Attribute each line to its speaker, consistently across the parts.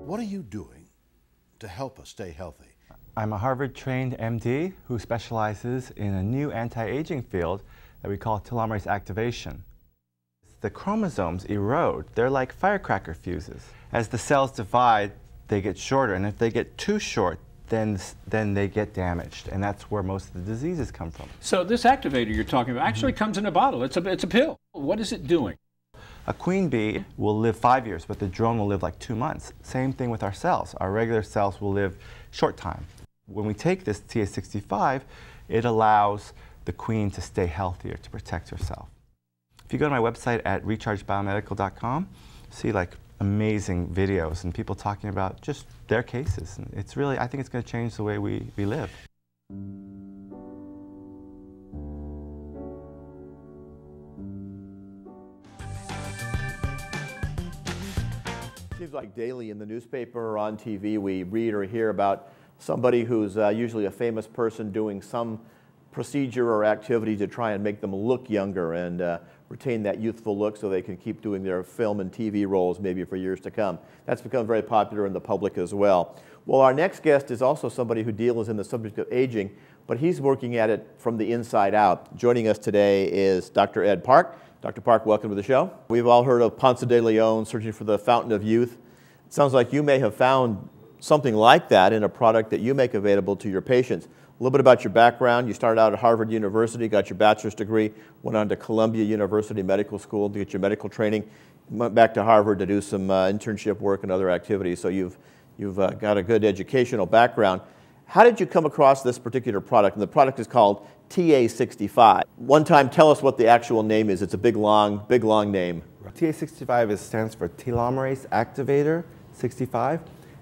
Speaker 1: What are you doing to help us stay healthy?
Speaker 2: I'm a Harvard-trained MD who specializes in a new anti-aging field that we call telomerase activation. The chromosomes erode. They're like firecracker fuses. As the cells divide, they get shorter, and if they get too short, then they get damaged, and that's where most of the diseases come from.
Speaker 3: So this activator you're talking about actually comes in a bottle. It's a pill. What is it doing?
Speaker 2: A queen bee will live 5 years, but the drone will live like 2 months. Same thing with our cells. Our regular cells will live short time. When we take this TA65, it allows the queen to stay healthier, to protect herself. If you go to my website at rechargebiomedical.com, see like amazing videos and people talking about just their cases. And it's really, I think it's going to change the way we live.
Speaker 4: Seems like daily in the newspaper or on TV we read or hear about somebody who's usually a famous person doing some procedure or activity to try and make them look younger and retain that youthful look so they can keep doing their film and TV roles maybe for years to come. That's become very popular in the public as well. Well, our next guest is also somebody who deals in the subject of aging, but he's working at it from the inside out. Joining us today is Dr. Ed Park. Dr. Park, welcome to the show. We've all heard of Ponce de Leon searching for the fountain of youth. It sounds like you may have found something like that in a product that you make available to your patients. A little bit about your background. You started out at Harvard University, got your bachelor's degree, went on to Columbia University Medical School to get your medical training, went back to Harvard to do some internship work and other activities. So you've got a good educational background. How did you come across this particular product? And the product is called TA65. One time, tell us what the actual name is. It's a big, long name.
Speaker 2: TA65 stands for telomerase activator 65.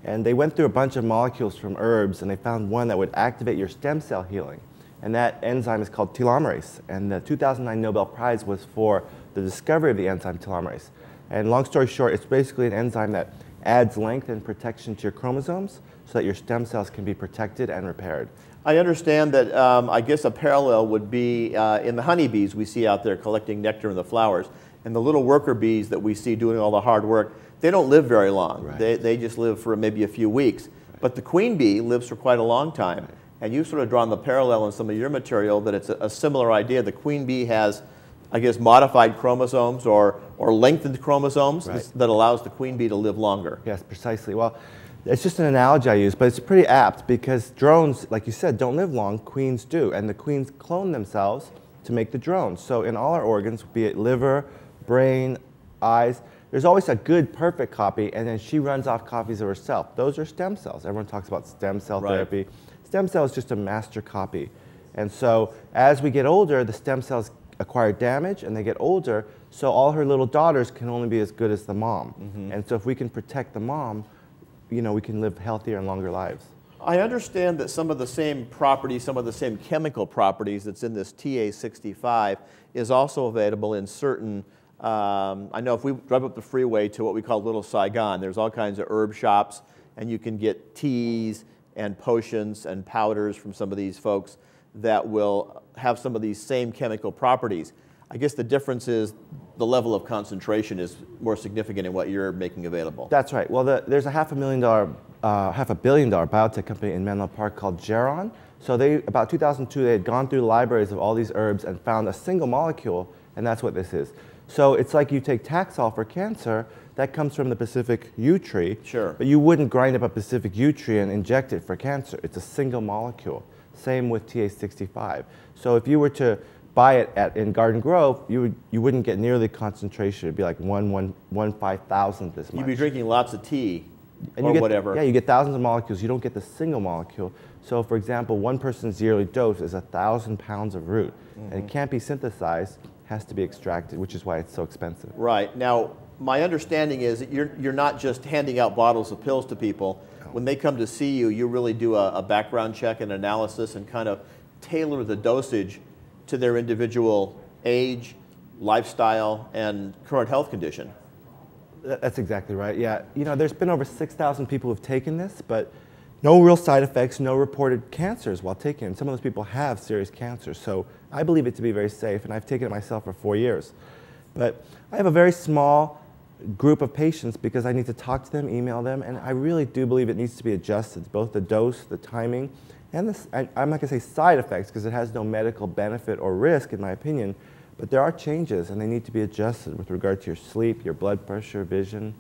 Speaker 2: And they went through a bunch of molecules from herbs, and they found one that would activate your stem cell healing. And that enzyme is called telomerase. And the 2009 Nobel Prize was for the discovery of the enzyme telomerase. And long story short, it's basically an enzyme that adds length and protection to your chromosomes so that your stem cells can be protected and repaired.
Speaker 4: I understand that, I guess a parallel would be in the honeybees we see out there collecting nectar in the flowers. And the little worker bees that we see doing all the hard work, they don't live very long. Right. They just live for maybe a few weeks. Right. But the queen bee lives for quite a long time. Right. And you've sort of drawn the parallel in some of your material that it's a similar idea. The queen bee has, I guess, modified chromosomes or lengthened chromosomes that allows the queen bee to live longer.
Speaker 2: Yes, precisely. Well, it's just an analogy I use, but it's pretty apt because drones, like you said, don't live long. Queens do. And the queens clone themselves to make the drones. So in all our organs, be it liver, brain, eyes, there's always a good, perfect copy, and then she runs off copies of herself. Those are stem cells. Everyone talks about stem cell therapy. Stem cell is just a master copy. And so as we get older, the stem cells acquire damage, and they get older, so all her little daughters can only be as good as the mom. And so if we can protect the mom, you know, we can live healthier and longer lives.
Speaker 4: I understand that some of the same properties, some of the same chemical properties that's in this TA65 is also available in certain I know if we drive up the freeway to what we call Little Saigon, there's all kinds of herb shops, and you can get teas and potions and powders from some of these folks that will have some of these same chemical properties. I guess the difference is the level of concentration is more significant in what you're making available.
Speaker 2: That's right. Well, there's a $500 million biotech company in Menlo Park called Geron. So about 2002, they had gone through libraries of all these herbs and found a single molecule, and that's what this is. So it's like you take Taxol for cancer, that comes from the Pacific yew tree, but you wouldn't grind up a Pacific yew tree and inject it for cancer. It's a single molecule. Same with TA65. So if you were to buy it in Garden Grove, you wouldn't get nearly the concentration. It'd be like 1/5,000th this much.
Speaker 4: You'd be drinking lots of tea
Speaker 2: and
Speaker 4: or whatever.
Speaker 2: Yeah, you get thousands of molecules. You don't get the single molecule. So for example, one person's yearly dose is 1,000 pounds of root, and it can't be synthesized. Has to be extracted, which is why it's so expensive.
Speaker 4: Right. Now, my understanding is that you're not just handing out bottles of pills to people. No. When they come to see you, you really do a background check and analysis and kind of tailor the dosage to their individual age, lifestyle, and current health condition.
Speaker 2: That's exactly right. Yeah. You know, there's been over 6,000 people who've taken this, but no real side effects, no reported cancers while taking it. Some of those people have serious cancer, so I believe it to be very safe, and I've taken it myself for 4 years. But I have a very small group of patients because I need to talk to them, email them, and I really do believe it needs to be adjusted, both the dose, the timing, and I'm not going to say side effects because it has no medical benefit or risk in my opinion, but there are changes and they need to be adjusted with regard to your sleep, your blood pressure, vision.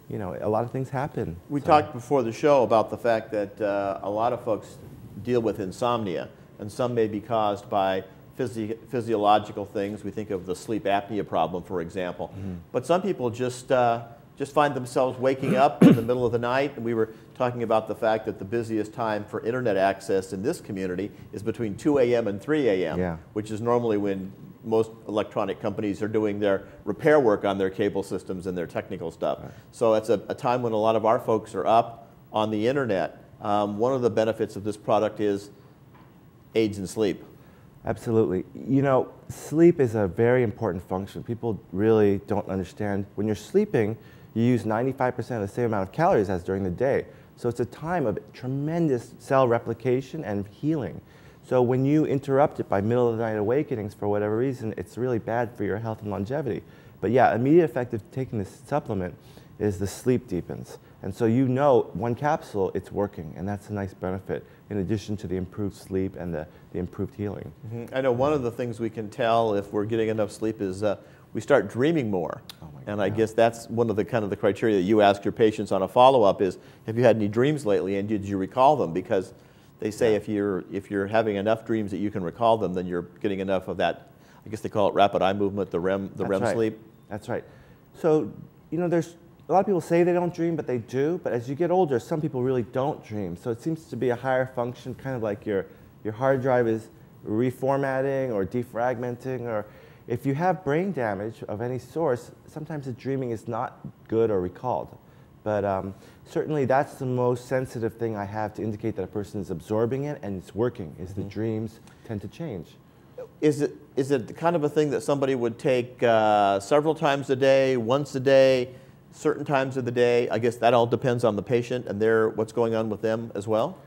Speaker 2: You know, a lot of things happen.
Speaker 4: We talked before the show about the fact that a lot of folks deal with insomnia, and some may be caused by physiological things. We think of the sleep apnea problem, for example. But some people just find themselves waking up in the middle of the night. And we were talking about the fact that the busiest time for internet access in this community is between 2 a.m. and 3 a.m., which is normally when most electronic companies are doing their repair work on their cable systems and their technical stuff. Right. So it's a time when a lot of our folks are up on the internet. One of the benefits of this product is aids in sleep.
Speaker 2: Absolutely. You know, sleep is a very important function. People really don't understand. When you're sleeping, you use 95% of the same amount of calories as during the day. So it's a time of tremendous cell replication and healing. So when you interrupt it by middle of the night awakenings for whatever reason, it's really bad for your health and longevity. But yeah, immediate effect of taking this supplement is the sleep deepens. And so you know, one capsule, it's working, and that's a nice benefit, in addition to the improved sleep and the improved healing.
Speaker 4: I know one of the things we can tell if we're getting enough sleep is we start dreaming more. And I guess that's one of the kind of the criteria that you ask your patients on a follow-up is, have you had any dreams lately, and did you recall them? Because they say if you're having enough dreams that you can recall them, then you're getting enough of that, I guess they call it rapid eye movement, the REM sleep.
Speaker 2: That's right. So, you know, there's a lot of people say they don't dream, but they do. But as you get older, some people really don't dream. So it seems to be a higher function, kind of like your hard drive is reformatting or defragmenting, or if you have brain damage of any source, sometimes the dreaming is not good or recalled. But certainly that's the most sensitive thing I have to indicate that a person is absorbing it and it's working, is the dreams tend to change.
Speaker 4: Is it the kind of a thing that somebody would take several times a day, once a day, certain times of the day? I guess that all depends on the patient and what's going on with them as well?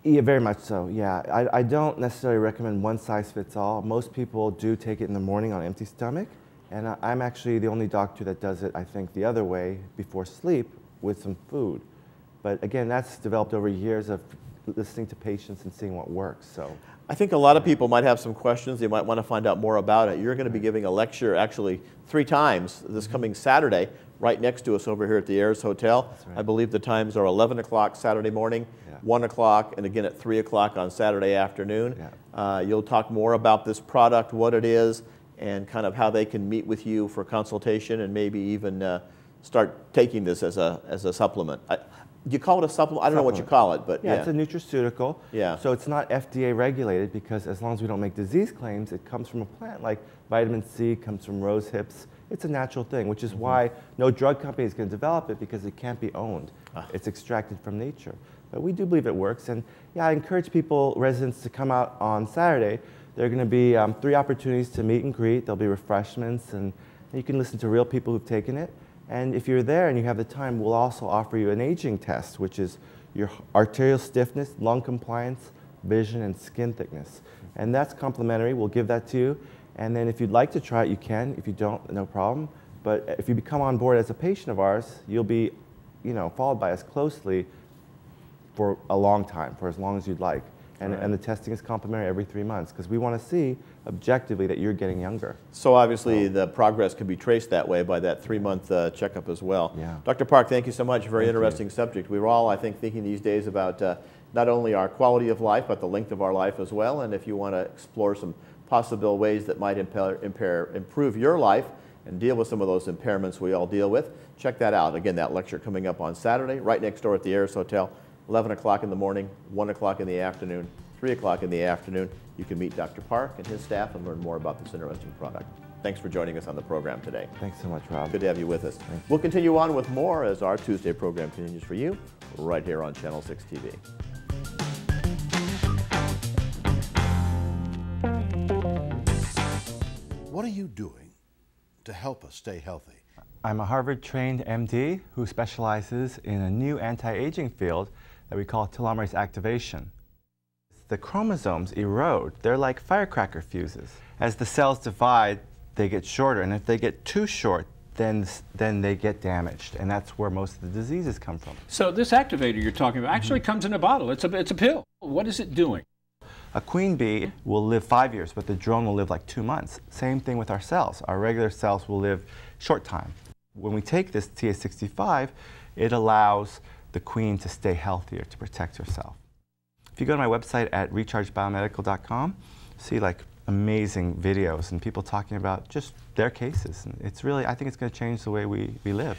Speaker 2: Yeah, very much so, yeah. I don't necessarily recommend one size fits all. Most people do take it in the morning on an empty stomach, and I'm actually the only doctor that does it, I think, the other way, before sleep with some food. But again, that's developed over years of listening to patients and seeing what works, so.
Speaker 4: I think a lot of people might have some questions. They might want to find out more about it. You're going to be giving a lecture actually 3 times this coming Saturday, right next to us over here at the Ayers Hotel. Right. I believe the times are 11 o'clock Saturday morning, 1 o'clock, and again at 3 o'clock on Saturday afternoon. You'll talk more about this product, what it is, and kind of how they can meet with you for consultation and maybe even start taking this as a supplement. Do you call it a supplement? I don't know what you call it, but
Speaker 2: yeah. It's a nutraceutical.
Speaker 4: Yeah.
Speaker 2: So it's not FDA regulated because as long as we don't make disease claims, it comes from a plant like vitamin C comes from rose hips. It's a natural thing, which is why no drug company is going to develop it because it can't be owned. It's extracted from nature. But we do believe it works. And yeah, I encourage people, residents, to come out on Saturday. There are going to be 3 opportunities to meet and greet. There'll be refreshments, and you can listen to real people who've taken it. And if you're there and you have the time, we'll also offer you an aging test, which is your arterial stiffness, lung compliance, vision, and skin thickness. And that's complimentary. We'll give that to you. And then if you'd like to try it, you can. If you don't, no problem. But if you become on board as a patient of ours, you'll be, followed by us closely for a long time, for as long as you'd like. And the testing is complimentary every 3 months because we want to see objectively that you're getting younger.
Speaker 4: So obviously the progress can be traced that way by that 3-month checkup as well.
Speaker 2: Yeah.
Speaker 4: Dr. Park, thank you so much. Very interesting subject. We're all, I think, thinking these days about not only our quality of life, but the length of our life as well. And if you want to explore some possible ways that might improve your life and deal with some of those impairments we all deal with, check that out. Again, that lecture coming up on Saturday, right next door at the Ayers Hotel. 11 o'clock in the morning, 1 o'clock in the afternoon, 3 o'clock in the afternoon. You can meet Dr. Park and his staff and learn more about this interesting product. Thanks for joining us on the program today.
Speaker 2: Thanks so much, Rob.
Speaker 4: Good to have you with us. We'll continue on with more as our Tuesday program continues for you right here on Channel 6 TV.
Speaker 1: What are you doing to help us stay healthy?
Speaker 2: I'm a Harvard-trained MD who specializes in a new anti-aging field that we call telomerase activation. The chromosomes erode. They're like firecracker fuses. As the cells divide, they get shorter, and if they get too short, then they get damaged, and that's where most of the diseases come from.
Speaker 3: So this activator you're talking about actually comes in a bottle. It's a pill. What is it doing?
Speaker 2: A queen bee will live 5 years, but the drone will live like 2 months. Same thing with our cells. Our regular cells will live short time. When we take this TA65, it allows the queen to stay healthier, to protect herself. If you go to my website at rechargebiomedical.com, see like amazing videos and people talking about just their cases. And it's really, I think it's going to change the way we live.